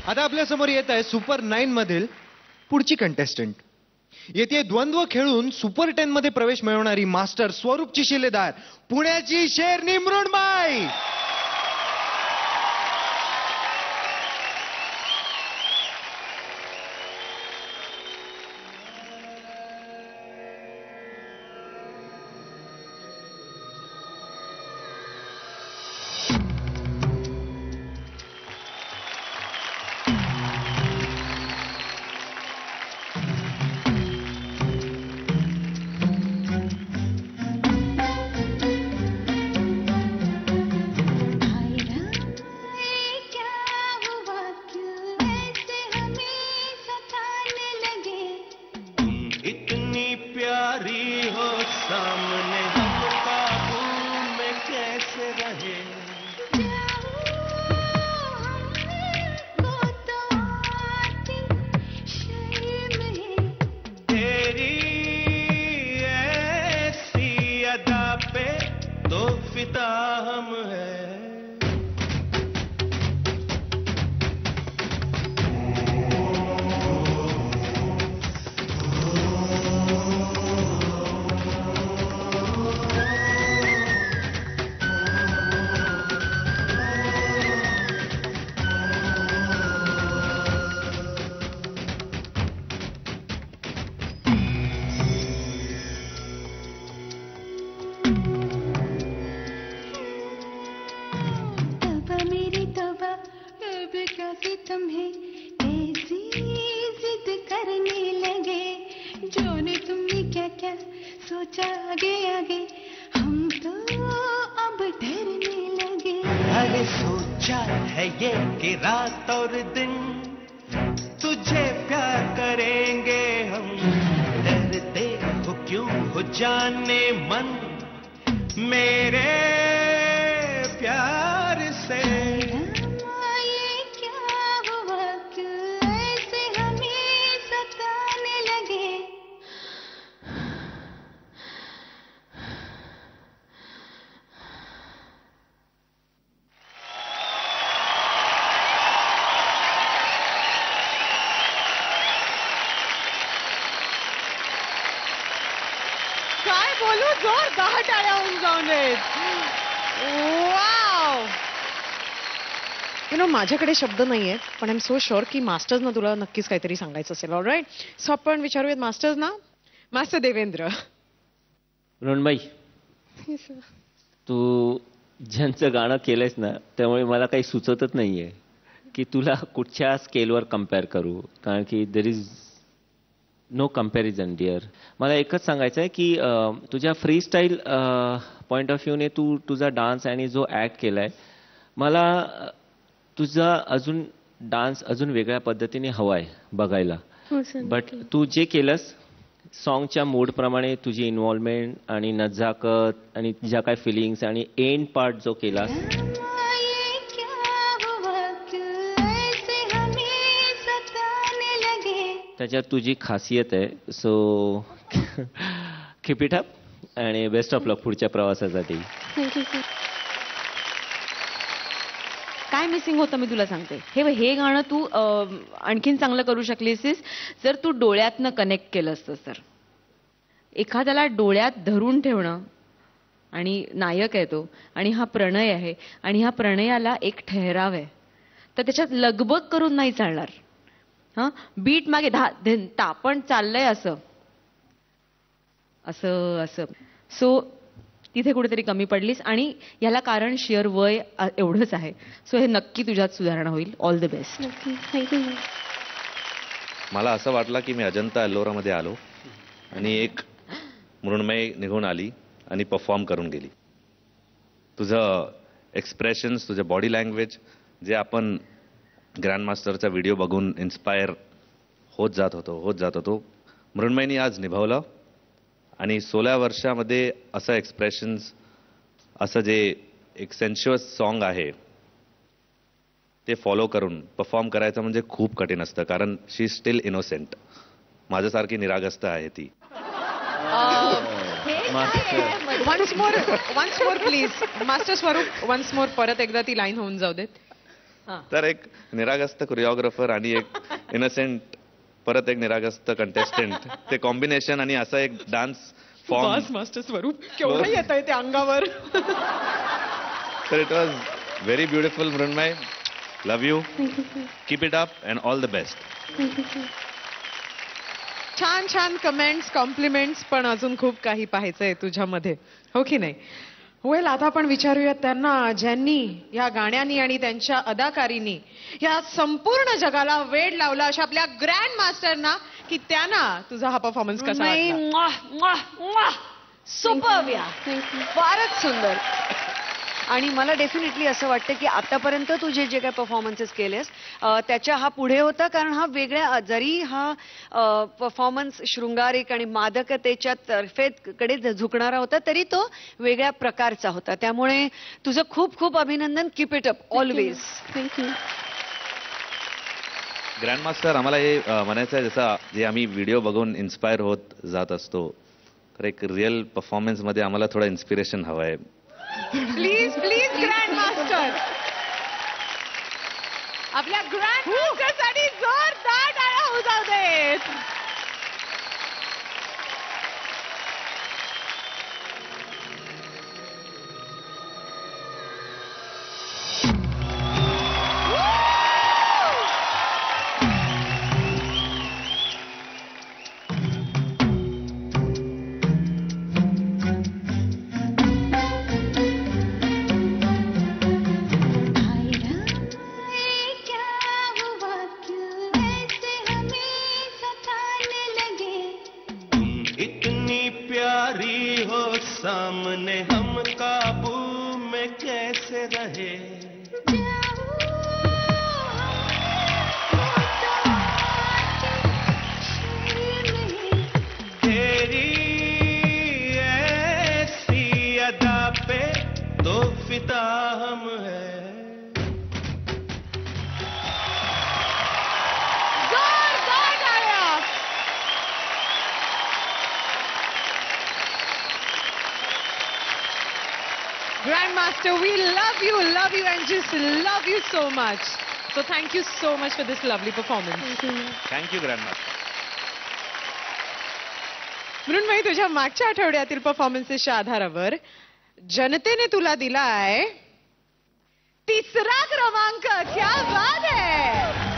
आता आपल्या समोर येत आहे सुपर 9 मधील पुढची कंटेस्टंट. येथे द्वंद्व खेळून सुपर 10 मध्ये प्रवेश मिळवणारी मास्टर स्वरूपची शिलेदार पुण्याची शेरनी मृण्मयी. सामने हम काबू में कैसे रहे तेरी ऐसी अदा पे तो फिदा हम है. तुम्हें ऐसी जिद करने लगे जोने तुमने क्या क्या सोचा आगे आगे हम तो अब डरने लगे. अरे सोचा है ये कि रात और दिन तुझे प्यार करेंगे हम. डरते हो क्यों हो जाने मन मेरे प्यार से. काय बोलू, जोरदार टाळ्या होऊन जाऊन देत. वाव. माझ्याकडे शब्द नाहीये पण आय एम सो शुअर की मास्टर्सना तुला नक्कीच काहीतरी सांगायचं असेल. ऑलराईट, सो आपण विचारूयात मास्टर्सना. मास्टर देवेंद्र. मृण्मयी, तू ज्यांचं गाणं केलंयस ना त्यामुळे मला काही सुचतच नाहीये की तुला कुठच्या स्केलवर कम्पेअर करू, कारण की there is no comparison dear. मला एकच सांगायचं आहे की तुझ्या फ्री स्टाईल पॉईंट ऑफ व्ह्यूने तू तुझा डान्स आणि जो ॲक्ट केलाय, मला तुझा अजून डान्स अजून वेगळ्या पद्धतीने हवा आहे बघायला. बट तू जे केलंस सॉन्गच्या मूडप्रमाणे तुझी इन्व्हॉल्वमेंट आणि नजाकत आणि ज्या काय फिलिंग्स आणि एंड पार्ट जो केलास त्याच्यात तुझी खासियत आहे. सो कीप इट अप आणि बेस्ट ऑफ लक पुढच्या प्रवासासाठी. काय मिसिंग होतं मी तुला सांगते. हे गाणं तू आणखीन चांगलं करू शकलीस जर तू डोळ्यातनं कनेक्ट केलं असतंस तर. एखाद्याला डोळ्यात धरून ठेवणं आणि नायक आहे तो आणि हा प्रणय आहे आणि ह्या प्रणयाला एक ठहराव आहे तर त्याच्यात लगबग करून नाही चालणार. बीट मागे तापण चाललंय असं असं असं. सो तिथे कुठेतरी कमी पडलीस आणि याला कारण शिअर वय एवढंच आहे. सो हे नक्की तुझ्यात सुधारणा होईल. All the best. मला असं वाटलं की मी अजंता एल्लोरामध्ये आलो आणि एक मृण्मयी निघून आली आणि परफॉर्म करून गेली. तुझं एक्सप्रेशन्स, तुझं बॉडी लँग्वेज जे आपण ग्रँडमास्टरचा व्हिडिओ बघून इन्स्पायर होत जात होतो मृण्मयीने आज निभावलं. आणि 16 वर्षामध्ये असं एक्सप्रेशन्स, असं जे एक सेन्शुअस सॉन्ग आहे ते फॉलो करून परफॉर्म करायचं म्हणजे खूप कठीण असतं, कारण शी इज स्टील इनोसेंट. माझ्यासारखी निरागस्त आहे ती. Once more please. Master Swaroop once more परत एकदा ती लाईन होऊन जाऊ देत. तर एक निरागस्त कोरिओग्राफर आणि एक इनोसेंट परत एक निरागस्त कंटेस्टंट, ते कॉम्बिनेशन आणि असा एक डान्स फॉर्म. मास्टर स्वरूप केवढं येत आहे ते अंगावर. तर it was very beautiful. Mrunmay, love you, keep it up and all the best. छान छान कमेंट्स, कॉम्प्लिमेंट्स, पण अजून खूप काही पाहायचंय तुझ्यामध्ये, हो की नाही? वेल, आता आपण विचारूयात त्यांना ज्यांनी या गाण्यांनी आणि त्यांच्या अदाकारीनी या संपूर्ण जगाला वेड लावला, अशा आपल्या ग्रँड मास्टरना, की त्यांना तुझा हा परफॉर्मन्स कसा वाटला? सुपर या, फारच सुंदर. आणि मला डेफिनेटली असं वाटतं की आतापर्यंत तू जे जे काही परफॉर्मन्सेस केलेस त्याच्या हा पुढे होता, कारण हा वेगळ्या, जरी हा परफॉर्मन्स शृंगारिक आणि मादकतेच्या तर्फेकडे झुकणारा होता, तरी तो वेगळ्या प्रकारचा होता. त्यामुळे तुझं खूप खूप अभिनंदन. Keep it up always. Thank you. Grandmaster, आम्हाला हे म्हणायचं आहे, जसं जे आम्ही व्हिडिओ बघून इन्स्पायर होत जात असतो, तर एक रिअल परफॉर्मन्स मध्ये आम्हाला थोडं इन्स्पिरेशन हवं आहे. प्लीज प्लीज ग्रँड मास्टर, आपल्या ग्रँड मास्टरसाठी जोरदार टाळ्या होऊ जाऊ देत. प्यारी हो सामने हम काबू में कैसे रहे. तेरी ऐसी अदा पे तो फिदा हम है. Grandmaster, we love you and just love you so much. So thank you so much for this lovely performance. Thank you grandmaster. Mrunmayi, तुझ्या मागच्या आठवड्यातील परफॉर्मन्सेसच्या आधारावर जनतेने तुला दिलाय 3रा क्रमांक. क्या बात है.